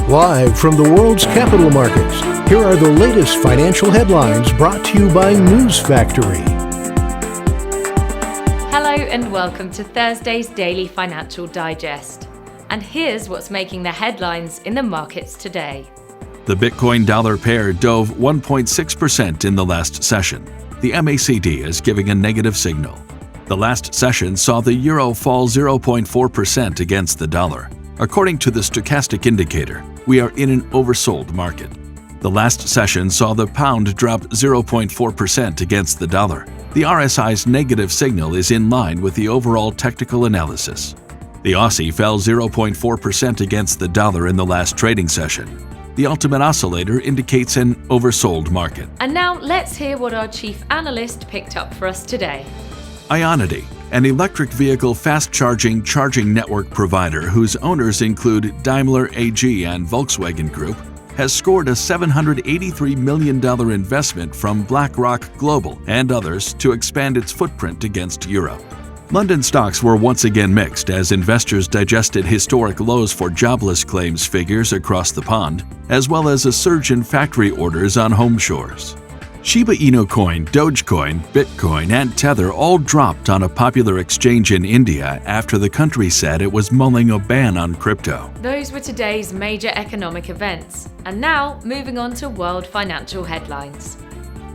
Live from the world's capital markets, here are the latest financial headlines brought to you by News Factory. Hello and welcome to Thursday's Daily Financial Digest. And here's what's making the headlines in the markets today. The Bitcoin-dollar pair dove 1.6% in the last session. The MACD is giving a negative signal. The last session saw the euro fall 0.4% against the dollar. According to the stochastic indicator, we are in an oversold market. The last session saw the pound drop 0.4% against the dollar. The RSI's negative signal is in line with the overall technical analysis. The Aussie fell 0.4% against the dollar in the last trading session. The ultimate oscillator indicates an oversold market. And now let's hear what our chief analyst picked up for us today. Ionity, an electric vehicle fast-charging charging network provider whose owners include Daimler AG and Volkswagen Group, has scored a $783 million investment from BlackRock Global and others to expand its footprint against Europe. London stocks were once again mixed as investors digested historic lows for jobless claims figures across the pond, as well as a surge in factory orders on home shores. Shiba Inu Coin, Dogecoin, Bitcoin, and Tether all dropped on a popular exchange in India after the country said it was mulling a ban on crypto. Those were today's major economic events. And now, moving on to world financial headlines.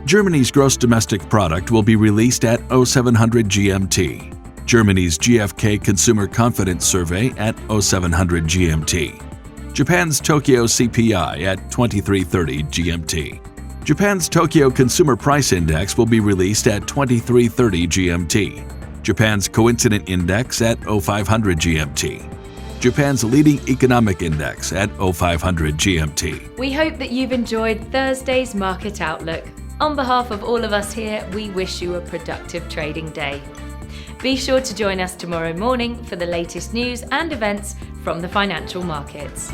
Germany's gross domestic product will be released at 0700 GMT. Germany's GfK Consumer Confidence Survey at 0700 GMT. Japan's Tokyo CPI at 2330 GMT. Japan's Tokyo Consumer Price Index will be released at 2330 GMT. Japan's Coincident Index at 0500 GMT. Japan's Leading Economic Index at 0500 GMT. We hope that you've enjoyed Thursday's Market Outlook. On behalf of all of us here, we wish you a productive trading day. Be sure to join us tomorrow morning for the latest news and events from the financial markets.